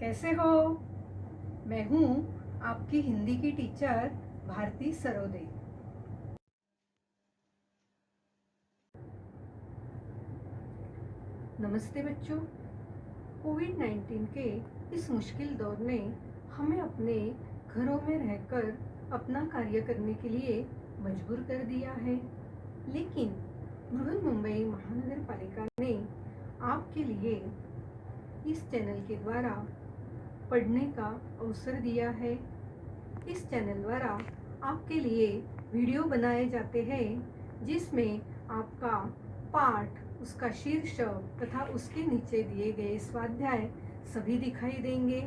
कैसे हो? मैं हूँ आपकी हिंदी की टीचर भारती सरोदे। नमस्ते बच्चों। कोविड-19 के इस मुश्किल दौर ने हमें अपने घरों में रहकर अपना कार्य करने के लिए मजबूर कर दिया है, लेकिन बृहन्मुंबई महानगर पालिका ने आपके लिए इस चैनल के द्वारा पढ़ने का अवसर दिया है। इस चैनल द्वारा आपके लिए वीडियो बनाए जाते हैं जिसमें आपका पाठ, उसका शीर्षक तथा उसके नीचे दिए गए स्वाध्याय सभी दिखाई देंगे,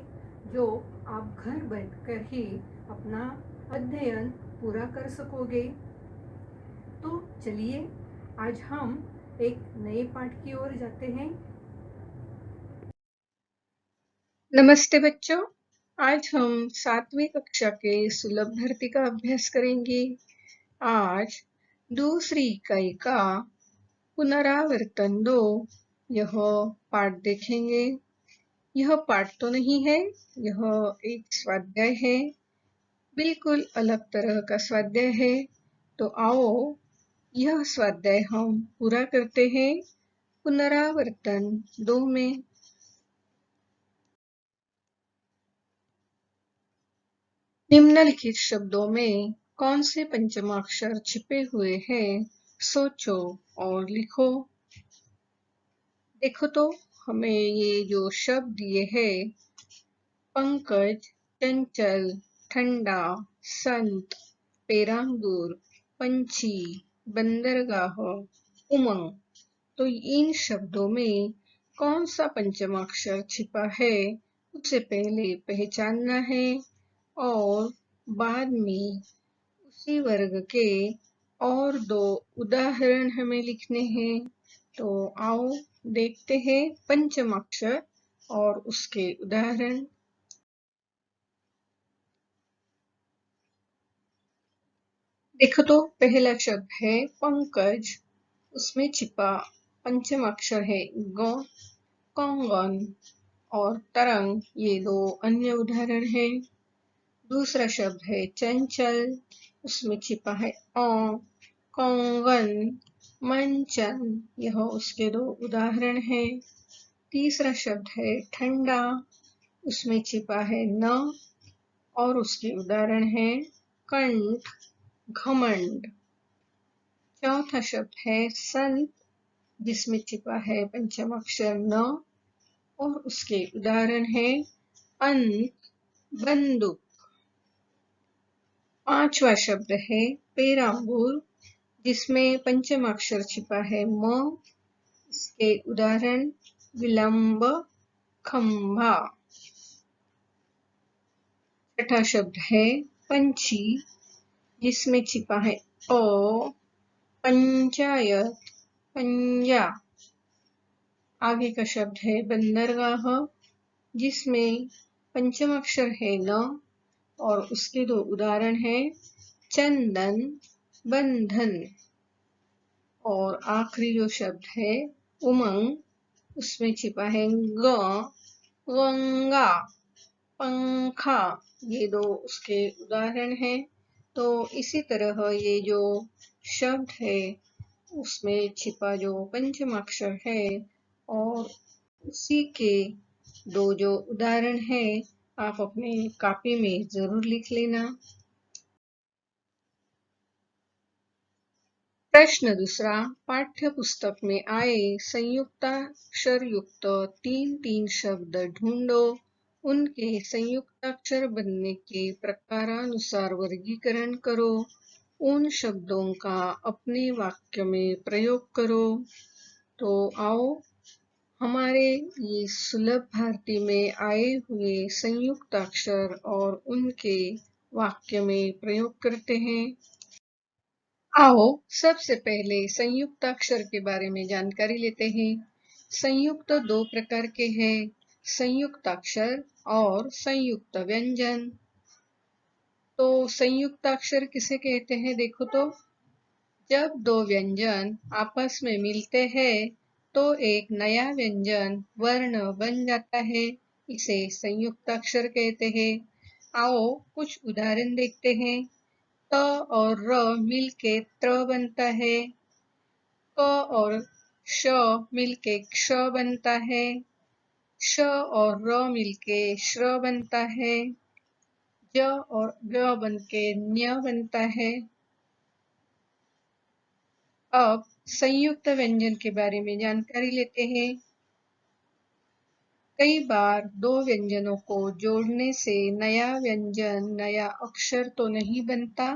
जो आप घर बैठकर ही अपना अध्ययन पूरा कर सकोगे। तो चलिए आज हम एक नए पाठ की ओर जाते हैं। नमस्ते बच्चों, आज हम 7वीं कक्षा के सुलभ भर्ती का अभ्यास करेंगे। आज दूसरी इकाई का पुनरावर्तन 2 यह पाठ देखेंगे। यह पाठ तो नहीं है, यह एक स्वाध्याय है, बिल्कुल अलग तरह का स्वाध्याय है। तो आओ यह स्वाध्याय हम पूरा करते हैं पुनरावर्तन 2 में। निम्नलिखित शब्दों में कौन से पंचमाक्षर छिपे हुए हैं, सोचो और लिखो। देखो तो हमें ये जो शब्द दिए हैं, पंकज, चंचल, ठंडा, संत, पेरांगूर, पंछी, बंदरगाह, उमंग, तो इन शब्दों में कौन सा पंचमाक्षर छिपा है उसे पहले पहचानना है और बाद में उसी वर्ग के और 2 उदाहरण हमें लिखने हैं। तो आओ देखते हैं पंचमाक्षर और उसके उदाहरण। देखो तो पहला शब्द है पंकज, उसमें छिपा पंचमाक्षर है ग, कंगन और तरंग, ये 2 अन्य उदाहरण हैं। दूसरा शब्द है चंचल, उसमें छिपा है कंगन, मंचन, यह उसके 2 उदाहरण हैं। तीसरा शब्द है ठंडा, उसमें छिपा है न और उसके उदाहरण हैं कंठ, घमंड। चौथा शब्द है संत, जिसमें छिपा है पंचमाक्षर न और उसके उदाहरण हैं अंत, बंदूक। पांचवा शब्द है पेरांगूर, जिसमें पंचमाक्षर छिपा है म, इसके उदाहरण विलंब, खंभा। छठा शब्द है पंछी, जिसमें छिपा है अ, पंचायत, पंजा। आगे का शब्द है बंदरगाह, जिसमें पंचमाक्षर है न और उसके 2 उदाहरण हैं चंदन, बंधन। और आखिरी जो शब्द है उमंग, उसमें छिपा है ग, गंगा, पंखा, ये 2 उसके उदाहरण हैं। तो इसी तरह ये जो शब्द है उसमें छिपा जो पंचमाक्षर है और उसी के 2 जो उदाहरण है आप अपने कॉपी में जरूर लिख लेना। प्रश्न दूसरा, पाठ्य पुस्तक में आए संयुक्ताक्षर युक्त 3 शब्द ढूंढो। उनके संयुक्ताक्षर बनने के प्रकारानुसार वर्गीकरण करो। उन शब्दों का अपने वाक्य में प्रयोग करो। तो आओ हमारे ये सुलभ भारती में आए हुए संयुक्ताक्षर और उनके वाक्य में प्रयोग करते हैं। आओ सबसे पहले संयुक्ताक्षर के बारे में जानकारी लेते हैं। संयुक्त 2 प्रकार के हैं, संयुक्ताक्षर और संयुक्त व्यंजन। तो संयुक्ताक्षर किसे कहते हैं, देखो तो जब 2 व्यंजन आपस में मिलते हैं तो एक नया व्यंजन वर्ण बन जाता है, इसे संयुक्ताक्षर कहते हैं। आओ कुछ उदाहरण देखते हैं। त और र मिलके त्र बनता है। क और श मिलके क्ष बनता है। श और र मिलके श्र बनता है। ज और ग बनके न्य बनता है। अब संयुक्त व्यंजन के बारे में जानकारी लेते हैं। कई बार दो व्यंजनों को जोड़ने से नया व्यंजन, नया अक्षर तो नहीं बनता,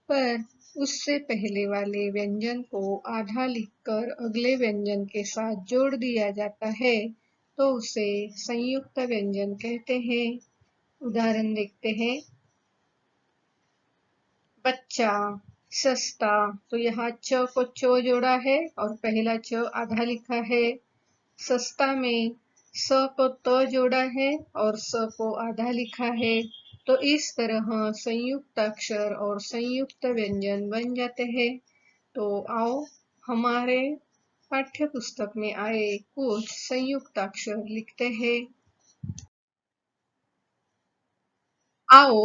पर उससे पहले वाले व्यंजन को आधा लिखकर अगले व्यंजन के साथ जोड़ दिया जाता है, तो उसे संयुक्त व्यंजन कहते हैं। उदाहरण देखते हैं। बच्चा, सस्ता, तो यहाँ च को चो जोड़ा है और पहला च आधा लिखा है। सस्ता में स को त जोड़ा है और स को आधा लिखा है। तो इस तरह संयुक्त अक्षर और संयुक्त व्यंजन बन जाते हैं। तो आओ हमारे पाठ्य पुस्तक में आए कुछ संयुक्त अक्षर लिखते हैं। आओ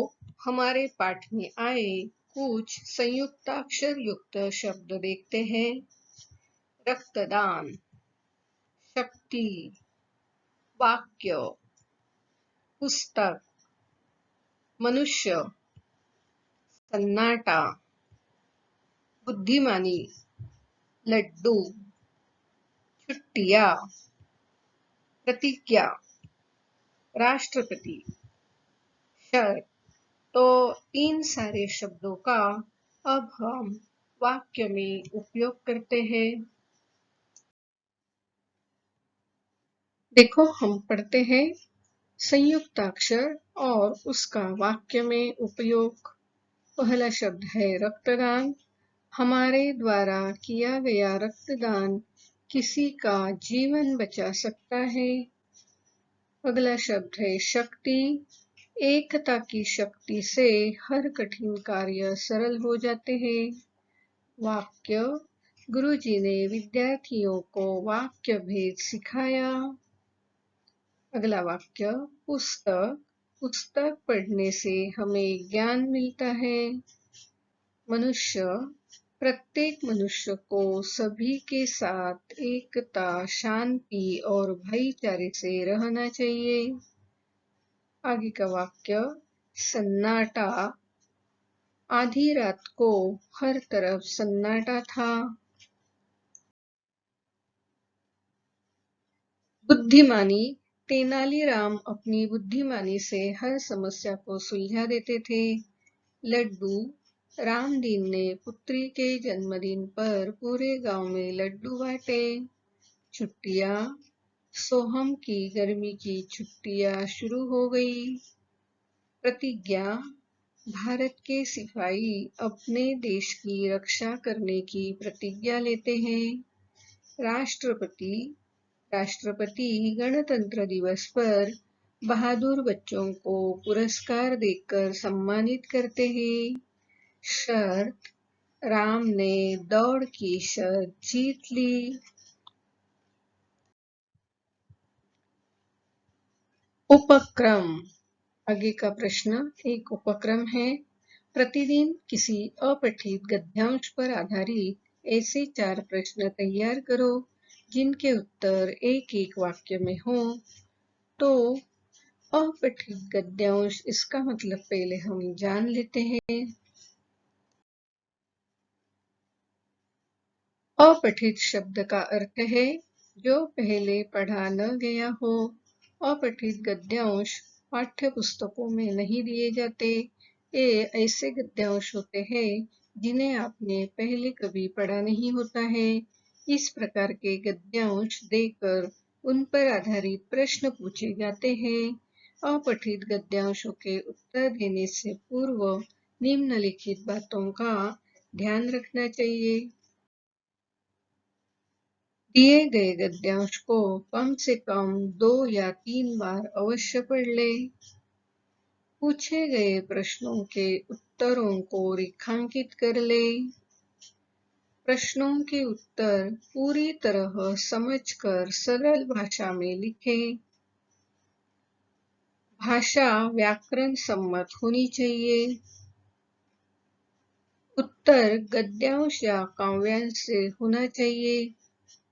हमारे पाठ में आए कुछ संयुक्ताक्षर युक्त शब्द देखते हैं। रक्तदान, शक्ति, वाक्य, पुस्तक, मनुष्य, सन्नाटा, बुद्धिमानी, लड्डू, छुट्टियां, प्रतिज्ञा, राष्ट्रपति, शर्त। तो इन सारे शब्दों का अब हम वाक्य में उपयोग करते हैं। देखो हम पढ़ते हैं संयुक्ताक्षर और उसका वाक्य में उपयोग। पहला शब्द है रक्तदान। हमारे द्वारा किया गया रक्तदान किसी का जीवन बचा सकता है। अगला शब्द है शक्ति। एकता की शक्ति से हर कठिन कार्य सरल हो जाते हैं। वाक्य, गुरुजी ने विद्यार्थियों को वाक्य भेद सिखाया। अगला वाक्य, पुस्तक। पुस्तक पढ़ने से हमें ज्ञान मिलता है। मनुष्य, प्रत्येक मनुष्य को सभी के साथ एकता, शांति और भाईचारे से रहना चाहिए। आगे का वाक्य, सन्नाटा। आधी रात को हर तरफ सन्नाटा था। बुद्धिमानी। तेनालीराम अपनी बुद्धिमानी से हर समस्या को सुलझा देते थे। लड्डू। रामदीन ने पुत्री के जन्मदिन पर पूरे गांव में लड्डू बांटे। छुट्टियां। सोहम की गर्मी की छुट्टियां शुरू हो गई। प्रतिज्ञा। भारत के सिपाही अपने देश की रक्षा करने की प्रतिज्ञा लेते हैं। राष्ट्रपति। राष्ट्रपति गणतंत्र दिवस पर बहादुर बच्चों को पुरस्कार देकर सम्मानित करते हैं। शर्त। राम ने दौड़ की शर्त जीत ली। उपक्रम। आगे का प्रश्न एक उपक्रम है। प्रतिदिन किसी अपठित गद्यांश पर आधारित ऐसे 4 प्रश्न तैयार करो जिनके उत्तर एक एक वाक्य में हो। तो अपठित गद्यांश इसका मतलब पहले हम जान लेते हैं। अपठित शब्द का अर्थ है जो पहले पढ़ा न गया हो। अपठित गद्यांश पाठ्य पुस्तकों में नहीं दिए जाते। ये ऐसे गद्यांश होते हैं जिन्हें आपने पहले कभी पढ़ा नहीं होता है। इस प्रकार के गद्यांश देकर उन पर आधारित प्रश्न पूछे जाते हैं। अपठित गद्यांशों के उत्तर देने से पूर्व निम्नलिखित बातों का ध्यान रखना चाहिए। दिए गए गद्यांश को कम से कम 2 या 3 बार अवश्य पढ़ लें। पूछे गए प्रश्नों के उत्तरों को रेखांकित कर लें। प्रश्नों के उत्तर पूरी तरह समझकर सरल भाषा में लिखें। भाषा व्याकरण सम्मत होनी चाहिए। उत्तर गद्यांश या काव्यांश से होना चाहिए।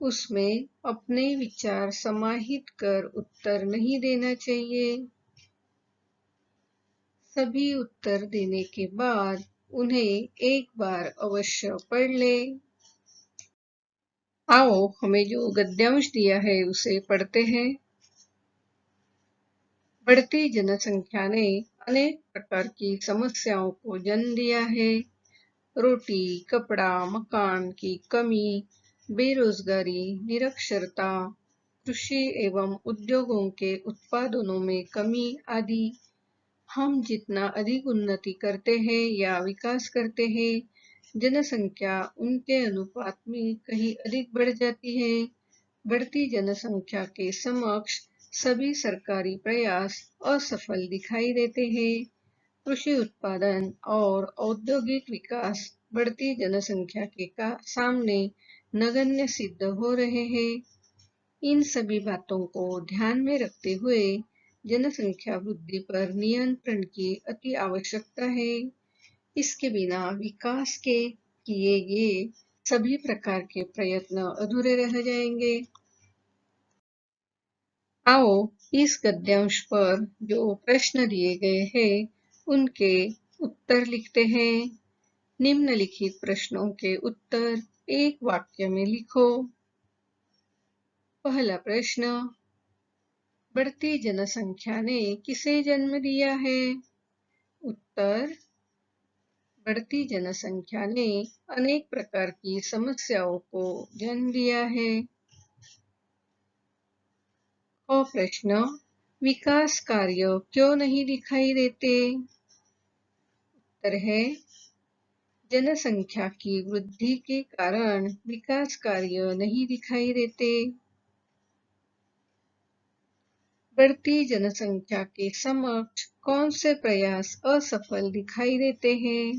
उसमें अपने विचार समाहित कर उत्तर नहीं देना चाहिए। सभी उत्तर देने के बाद उन्हें एक बार अवश्य पढ़ लें। आओ हमें जो गद्यांश दिया है उसे पढ़ते हैं। बढ़ती जनसंख्या ने अनेक प्रकार की समस्याओं को जन्म दिया है। रोटी, कपड़ा, मकान की कमी, बेरोजगारी, निरक्षरता, कृषि एवं उद्योगों के उत्पादनों में कमी आदि। हम जितना अधिक उन्नति करते हैं या विकास करते हैं, जनसंख्या उनके अनुपात में कहीं अधिक बढ़ जाती है। बढ़ती जनसंख्या के समक्ष सभी सरकारी प्रयास असफल दिखाई देते हैं। कृषि उत्पादन और औद्योगिक विकास बढ़ती जनसंख्या के सामने नगण्य सिद्ध हो रहे हैं। इन सभी बातों को ध्यान में रखते हुए जनसंख्या वृद्धि पर नियंत्रण की अति आवश्यकता है। इसके बिना विकास के किए गए सभी प्रकार के प्रयत्न अधूरे रह जाएंगे। आओ इस गद्यांश पर जो प्रश्न दिए गए हैं उनके उत्तर लिखते हैं। निम्नलिखित प्रश्नों के उत्तर एक वाक्य में लिखो। पहला प्रश्न, बढ़ती जनसंख्या ने किसे जन्म दिया है? उत्तर, बढ़ती जनसंख्या ने अनेक प्रकार की समस्याओं को जन्म दिया है। और प्रश्न, विकास कार्य क्यों नहीं दिखाई देते? उत्तर है, जनसंख्या की वृद्धि के कारण विकास कार्य नहीं दिखाई देते। बढ़ती जनसंख्या के समक्ष कौन से प्रयास असफल दिखाई देते हैं?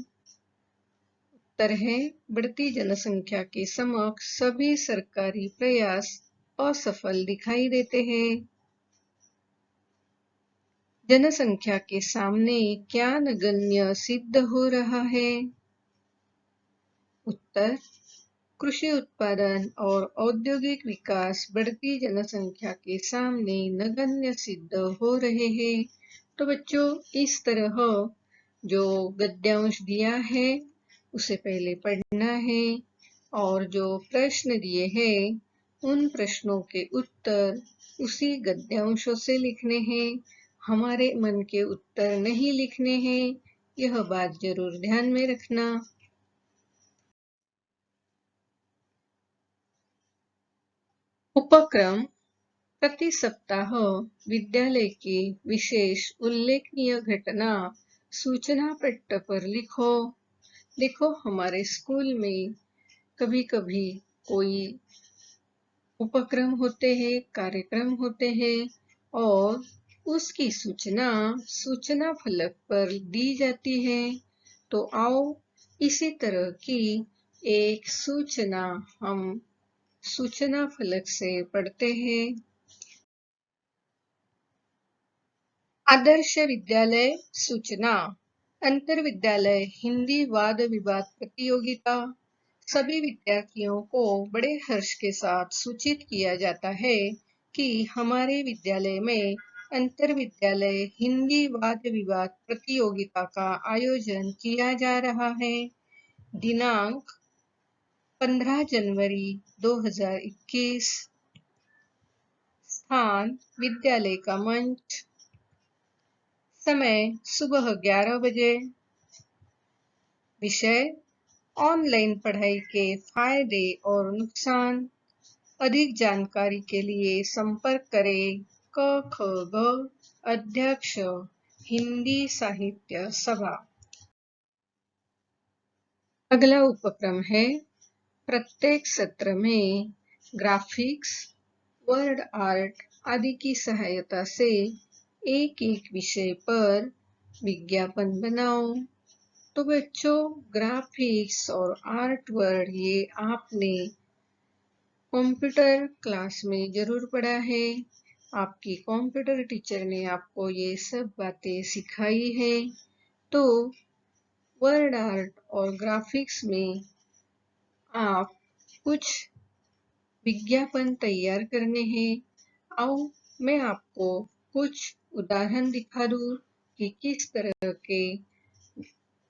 उत्तर है, बढ़ती जनसंख्या के समक्ष सभी सरकारी प्रयास असफल दिखाई देते हैं। जनसंख्या के सामने क्या नगण्य सिद्ध हो रहा है? उत्तर, कृषि उत्पादन और औद्योगिक विकास बढ़ती जनसंख्या के सामने नगण्य सिद्ध हो रहे हैं। तो बच्चों, इस तरह जो गद्यांश दिया है उसे पहले पढ़ना है और जो प्रश्न दिए हैं उन प्रश्नों के उत्तर उसी गद्यांशों से लिखने हैं। हमारे मन के उत्तर नहीं लिखने हैं, यह बात जरूर ध्यान में रखना। उपक्रम, प्रति सप्ताह विद्यालय की विशेष उल्लेखनीय घटना सूचना पट्ट पर लिखो। देखो, हमारे स्कूल में कभी कभी कोई उपक्रम होते हैं, कार्यक्रम होते हैं और उसकी सूचना फलक पर दी जाती है। तो आओ इसी तरह की एक सूचना हम सूचना फलक से पढ़ते हैं। आदर्श विद्यालय सूचना, अंतर विद्यालय हिंदी वाद विवाद प्रतियोगिता। सभी विद्यार्थियों को बड़े हर्ष के साथ सूचित किया जाता है कि हमारे विद्यालय में अंतर विद्यालय हिंदी वाद विवाद प्रतियोगिता का आयोजन किया जा रहा है। दिनांक 15 जनवरी 2021। स्थान विद्यालय का मंच। समय सुबह 11 बजे। विषय ऑनलाइन पढ़ाई के फायदे और नुकसान। अधिक जानकारी के लिए संपर्क करें क ख ग अध्यक्ष हिंदी साहित्य सभा। अगला उपक्रम है, प्रत्येक सत्र में ग्राफिक्स, वर्ड आर्ट आदि की सहायता से एक एक विषय पर विज्ञापन बनाओ। तो बच्चों, ग्राफिक्स और आर्ट वर्ड ये आपने कंप्यूटर क्लास में जरूर पढ़ा है। आपकी कंप्यूटर टीचर ने आपको ये सब बातें सिखाई है, तो वर्ड आर्ट और ग्राफिक्स में आप कुछ विज्ञापन तैयार करने हैं। आओ मैं आपको कुछ उदाहरण दिखा दूं कि किस तरह के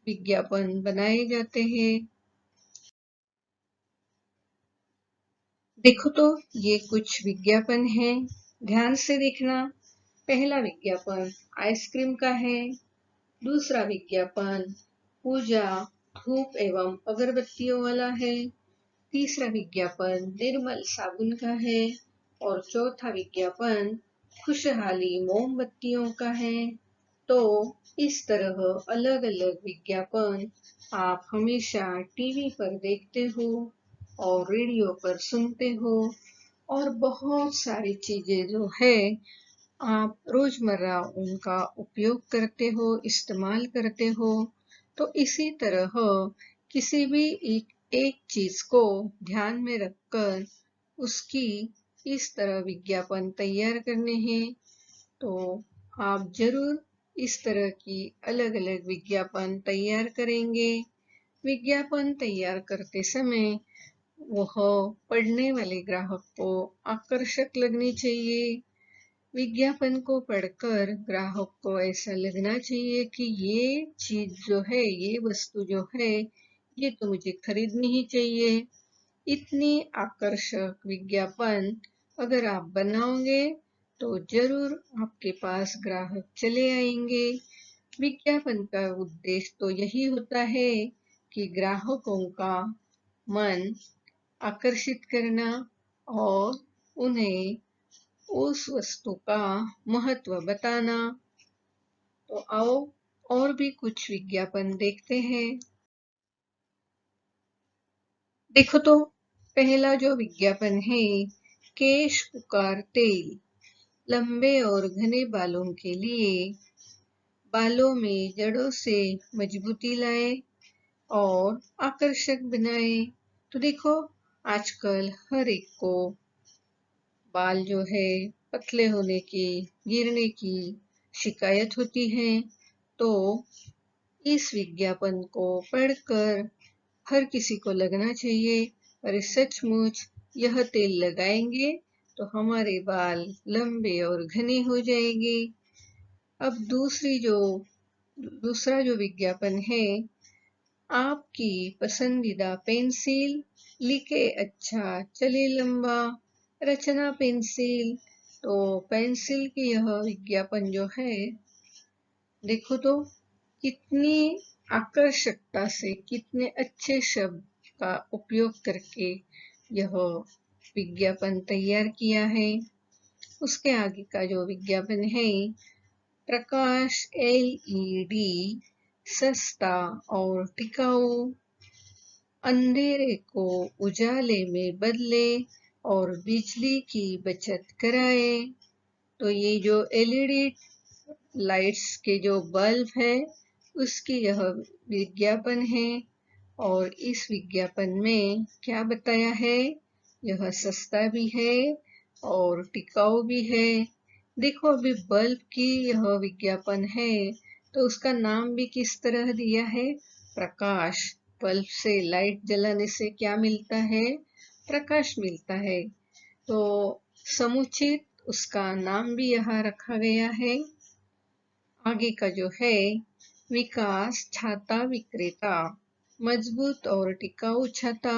विज्ञापन बनाए जाते हैं। देखो तो ये कुछ विज्ञापन है, ध्यान से देखना। पहला विज्ञापन आइसक्रीम का है, दूसरा विज्ञापन पूजा, धूप एवं अगरबत्तियों वाला है, तीसरा विज्ञापन निर्मल साबुन का है और चौथा विज्ञापन खुशहाली मोमबत्तियों का है। तो इस तरह अलग-अलग विज्ञापन आप हमेशा टीवी पर देखते हो और रेडियो पर सुनते हो और बहुत सारी चीजें जो है आप रोजमर्रा उनका उपयोग करते हो, इस्तेमाल करते हो। तो इसी तरह किसी भी एक चीज को ध्यान में रखकर उसकी इस तरह विज्ञापन तैयार करने हैं। तो आप जरूर इस तरह की अलग-अलग विज्ञापन तैयार करेंगे। विज्ञापन तैयार करते समय वह पढ़ने वाले ग्राहक को आकर्षक लगनी चाहिए। विज्ञापन को पढ़कर ग्राहक को ऐसा लगना चाहिए कि ये चीज जो है, ये वस्तु जो है, ये तो मुझे खरीदनी ही चाहिए। इतनी आकर्षक विज्ञापन अगर आप बनाओगे तो जरूर आपके पास ग्राहक चले आएंगे। विज्ञापन का उद्देश्य तो यही होता है कि ग्राहकों का मन आकर्षित करना और उन्हें उस वस्तु का महत्व बताना। तो आओ और भी कुछ विज्ञापन देखते हैं। देखो तो पहला जो विज्ञापन है, केश पुकार तेल, लंबे और घने बालों के लिए, बालों में जड़ों से मजबूती लाए और आकर्षक बनाए। तो देखो आजकल हर एक को बाल जो है पतले होने की, गिरने की शिकायत होती है। तो इस विज्ञापन को पढ़कर हर किसी को लगना चाहिए, अरे सचमुच यह तेल लगाएंगे तो हमारे बाल लंबे और घने हो जाएंगे। अब दूसरा जो विज्ञापन है, आपकी पसंदीदा पेंसिल, लिखे अच्छा चले लंबा, रचना पेंसिल। तो पेंसिल की यह विज्ञापन जो है, देखो तो कितनी आकर्षकता से, कितने अच्छे शब्द का उपयोग करके यह विज्ञापन तैयार किया है। उसके आगे का जो विज्ञापन है, प्रकाश एलईडी, सस्ता और टिकाऊ, अंधेरे को उजाले में बदले और बिजली की बचत कराए। तो ये जो एलईडी लाइट्स के जो बल्ब है, उसकी यह विज्ञापन है और इस विज्ञापन में क्या बताया है, यह सस्ता भी है और टिकाऊ भी है। देखो अभी बल्ब की यह विज्ञापन है तो उसका नाम भी किस तरह दिया है, प्रकाश। बल्ब से लाइट जलाने से क्या मिलता है, प्रकाश मिलता है। तो समुचित उसका नाम भी यहाँ रखा गया है। आगे का जो है, विकास छाता विक्रेता, मजबूत और टिकाऊ छाता,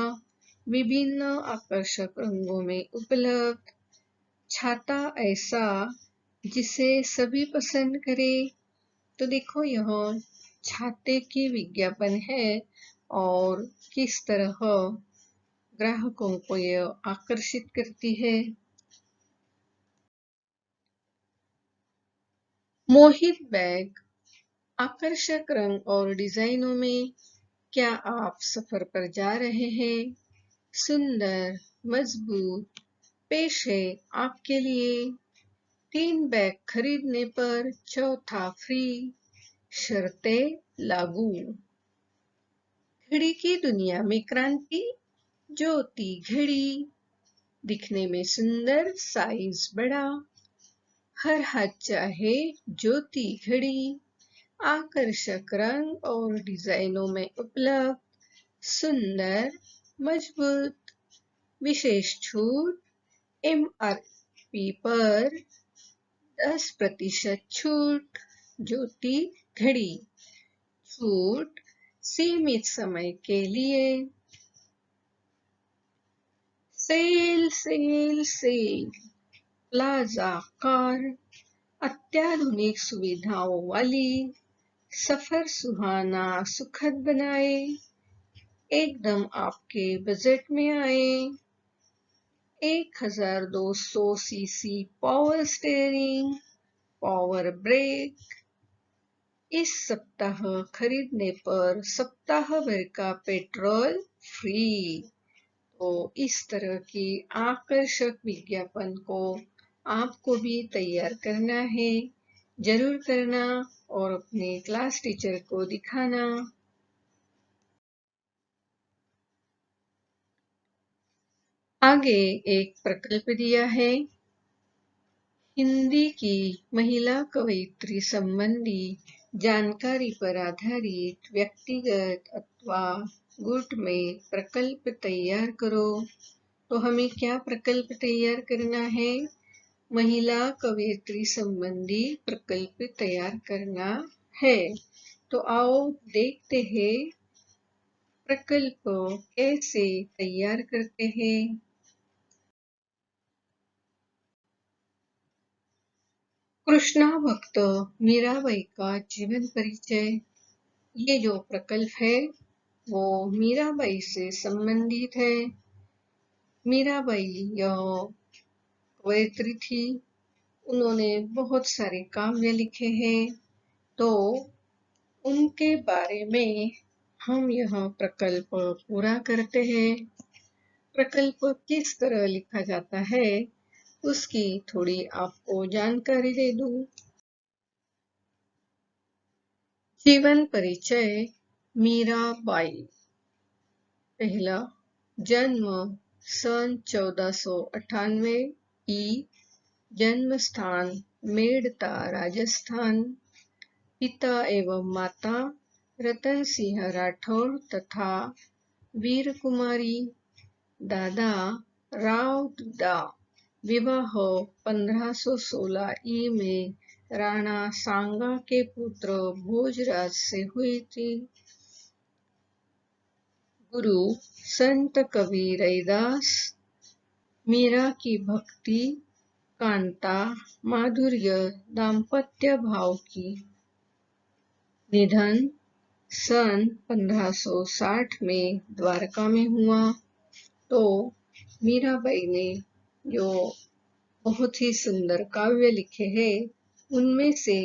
विभिन्न आकर्षक रंगों में उपलब्ध, छाता ऐसा जिसे सभी पसंद करे। तो देखो यह छाते की विज्ञापन है और किस तरह ग्राहकों को यह आकर्षित करती है। मोहित बैग, आकर्षक रंग और डिजाइनों में, क्या आप सफर पर जा रहे हैं, सुंदर मजबूत, पेश है आपके लिए, 3 बैग खरीदने पर चौथा फ्री, शर्तें लागू। घड़ी की दुनिया में क्रांति, ज्योति घड़ी, दिखने में सुंदर, साइज बड़ा, हर हाथ चाहे ज्योति घड़ी, आकर्षक रंग और डिजाइनों में उपलब्ध, सुंदर, मजबूत, विशेष छूट, MRP पर 10% छूट। ज्योति घड़ी छूट सीमित समय के लिए। Sale sale sale, plaza car, अत्याधुनिक सुविधाओं वाली, सफर सुहाना सुखद बनाए, एकदम आपके बजट में आए। 1200 CC power steering, power brake. इस सप्ताह खरीदने पर सप्ताह भर का पेट्रोल फ्री। तो इस तरह की आकर्षक विज्ञापन को आपको भी तैयार करना है, जरूर करना और अपने क्लास टीचर को दिखाना। आगे एक प्रकल्प दिया है। हिंदी की महिला कवयित्री संबंधी जानकारी पर आधारित व्यक्तिगत अथवा गुट में प्रकल्प तैयार करो। तो हमें क्या प्रकल्प तैयार करना है? महिला कवयित्री संबंधी प्रकल्प तैयार करना है। तो आओ देखते हैं प्रकल्प कैसे तैयार करते हैं। कृष्णा भक्त मीराबाई का जीवन परिचय। ये जो प्रकल्प है वो मीराबाई से संबंधित है। मीराबाई यह कवयित्री थी, उन्होंने बहुत सारे काव्य लिखे हैं। तो उनके बारे में हम यह प्रकल्प पूरा करते हैं। प्रकल्प किस तरह लिखा जाता है उसकी थोड़ी आपको जानकारी दे दूं। जीवन परिचय मीराबाई। पहला, जन्म सन 1498 ई, जन्म स्थान मेड़ता राजस्थान, पिता एवं माता रतन सिंह राठौर तथा वीर कुमारी, दादा राव दुदा, विवाह 1516 ई में राणा सांगा के पुत्र भोजराज से हुई थी। गुरु संत कवि रैदास, मीरा की भक्ति, कांता, माधुर्य, दाम्पत्य भाव की। निधन सन 1560 में द्वारका में हुआ। तो मीराबाई ने जो बहुत ही सुंदर काव्य लिखे हैं उनमें से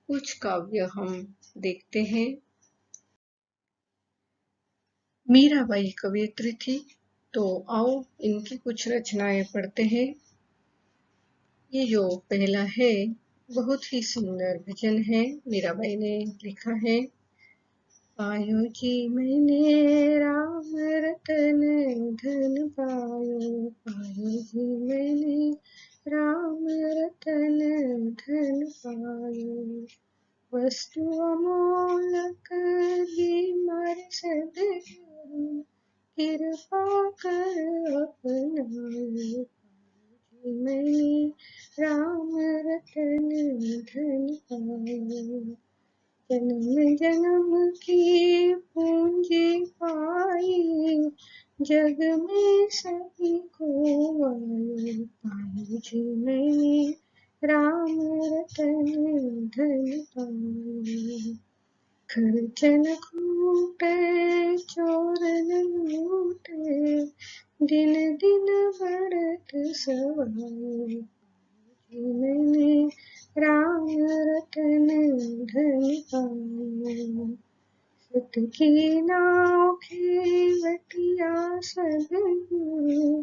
कुछ काव्य हम देखते हैं। मीराबाई कवयित्री थी, तो आओ इनकी कुछ रचनाएं पढ़ते हैं। ये जो पहला है बहुत ही सुंदर भजन है, मीराबाई ने लिखा है। पायो जी मैंने राम रतन धन पायो, पायो जी मैंने राम रतन धन पायो, वस्तु अमोलक दी मार सदगुरु, कृपा कर अपनायो, मैंने राम रतन धन पायो, जन्म जन्म की पूंजी पाई, जग में सभी को आयो, पायो जी मैंने राम रतन धन पायो, खर्चन खूटे चोरन लूटे, दिन दिन बढ़त सवायो, मैंने राम रतन धन पायो, सत की नाव खेवटिया सदगुरु,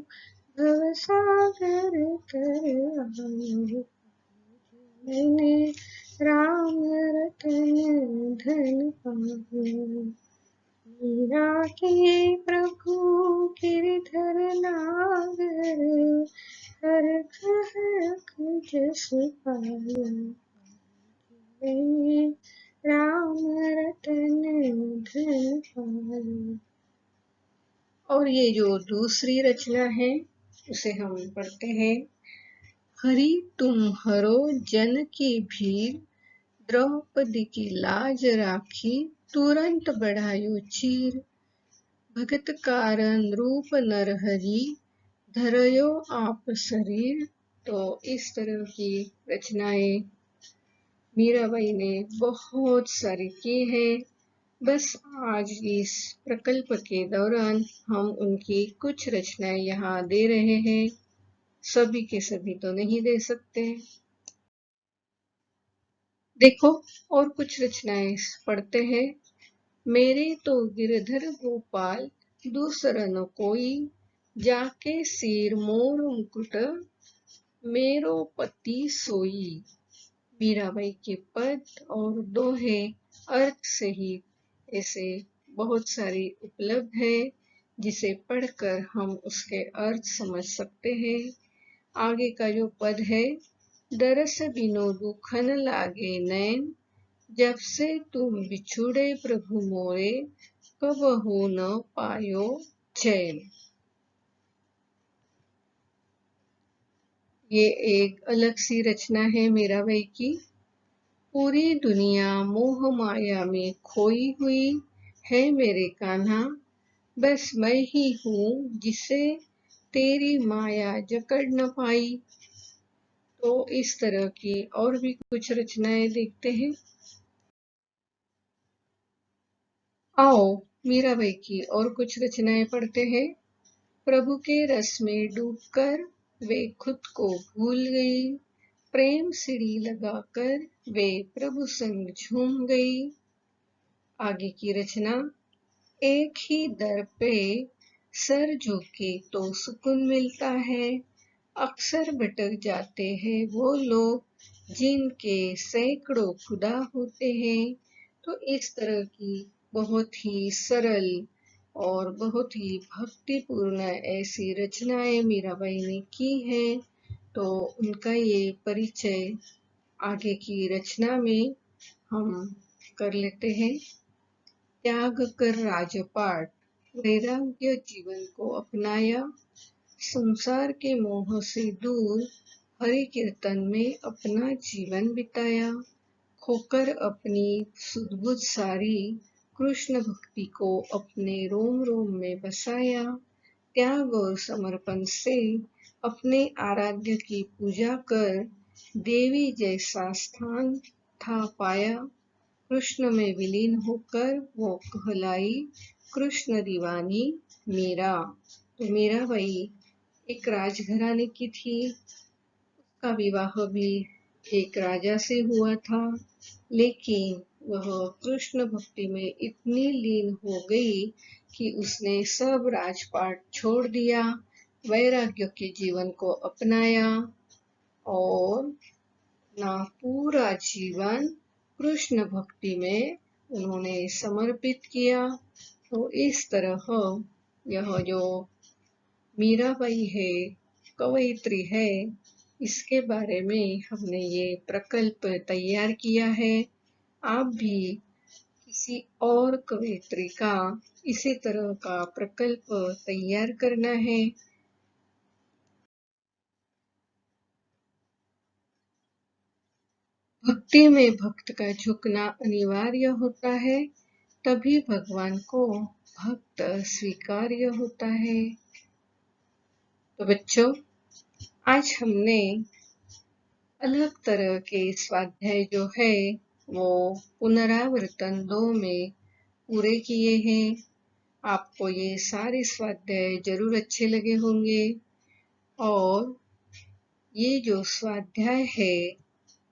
भव सागर कर आयो, मैंने राम रतन धन पायो, मीरा के प्रभु गिरधर नागर, हरख हरख जस पाया राम रतन धन पाया। और ये जो दूसरी रचना है उसे हम पढ़ते हैं। हरि तुम हरो जन की भीर, द्रौपदी की लाज राखी, तुरंत बढ़ायो चीर। भगत कारण रूप नरहरि, धरयो आप शरीर। तो इस तरह की रचनाएं मीराबाई ने बहुत सारी की है। बस आज इस प्रकल्प के दौरान हम उनकी कुछ रचनाएं यहाँ दे रहे हैं, सभी के सभी तो नहीं दे सकते। देखो और कुछ रचनाएं पढ़ते हैं। मेरे तो गिरधर गोपाल दूसर न कोई, जाके सिर मोर मुकुट मेरो पति सोई। मीराबाई के पद और दोहे अर्थ सहित ऐसे बहुत सारी उपलब्ध है जिसे पढ़कर हम उसके अर्थ समझ सकते हैं। आगे का जो पद है, दरस बिनो दुखन लागे नैन, जब से तुम बिछुड़े प्रभु मोरे, कबहु न पायो चैन। ये एक अलग सी रचना है मीराबाई की। पूरी दुनिया मोह माया में खोई हुई है मेरे कान्हा, बस मैं ही हूँ जिसे तेरी माया जकड़ न पाई। तो इस तरह की और भी कुछ रचनाएं देखते हैं। आओ मीराबाई की और कुछ रचनाएं पढ़ते हैं। प्रभु के रस में डूबकर वे खुद को भूल गई, प्रेम सीढ़ी लगाकर वे प्रभु संग झूम गई। आगे की रचना, एक ही दर पे सर झुके तो सुकून मिलता है, अक्सर भटक जाते हैं वो लोग जिनके सैकड़ों खुदा होते हैं। तो इस तरह की बहुत ही सरल और बहुत ही भक्तिपूर्ण ऐसी रचनाएं मीराबाई ने की हैं। तो उनका ये परिचय आगे की रचना में हम कर लेते हैं। त्याग कर राजपाट, वैराग्य जीवन को अपनाया, संसार के मोह से दूर हरि कीर्तन में अपना जीवन बिताया, खोकर अपनी सुध-बुध सारी कृष्ण भक्ति को अपने रोम रोम में बसाया, त्याग और समर्पण से अपने आराध्य की पूजा कर देवी जैसा स्थान था पाया, कृष्ण में विलीन होकर वो कहलाई कृष्ण दीवानी मीरा। तो मीराबाई एक राजघराने की थी, उसका विवाह भी एक राजा से हुआ था, लेकिन वह कृष्ण भक्ति में इतनी लीन हो गई कि उसने सब राजपाट छोड़ दिया, वैराग्य के जीवन को अपनाया और ना पूरा जीवन कृष्ण भक्ति में उन्होंने समर्पित किया। तो इस तरह यह जो मीराबाई है, कवयित्री है, इसके बारे में हमने ये प्रकल्प तैयार किया है। आप भी किसी और कवयित्री का इसी तरह का प्रकल्प तैयार करना है। भक्ति में भक्त का झुकना अनिवार्य होता है, तभी भगवान को भक्त स्वीकार्य होता है। तो बच्चों, आज हमने अलग तरह के स्वाध्याय जो है वो पुनरावर्तन 2 में पूरे किए हैं। आपको ये सारे स्वाध्याय जरूर अच्छे लगे होंगे और ये जो स्वाध्याय है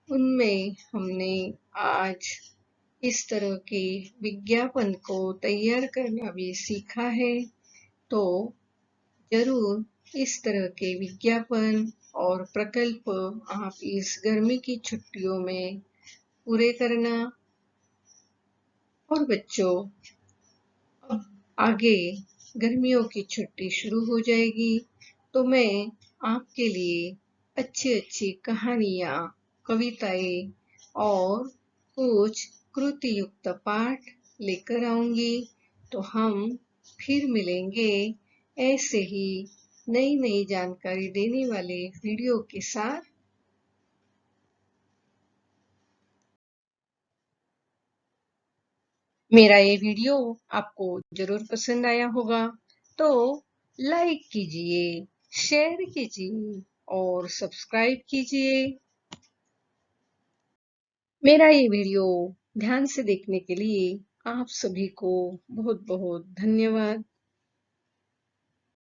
उनमें हमने आज इस तरह के विज्ञापन को तैयार करना भी सीखा है। तो जरूर इस तरह के विज्ञापन और प्रकल्प आप इस गर्मी की छुट्टियों में पूरे करना। और बच्चों, अब आगे गर्मियों की छुट्टी शुरू हो जाएगी, तो मैं आपके लिए अच्छी अच्छी कहानियाँ, कविताएं और कुछ कृति युक्त पाठ लेकर आऊंगी। तो हम फिर मिलेंगे ऐसे ही नई नई जानकारी देने वाले वीडियो के साथ। मेरा ये वीडियो आपको जरूर पसंद आया होगा, तो लाइक कीजिए, शेयर कीजिए और सब्सक्राइब कीजिए। मेरा ये वीडियो ध्यान से देखने के लिए आप सभी को बहुत बहुत धन्यवाद।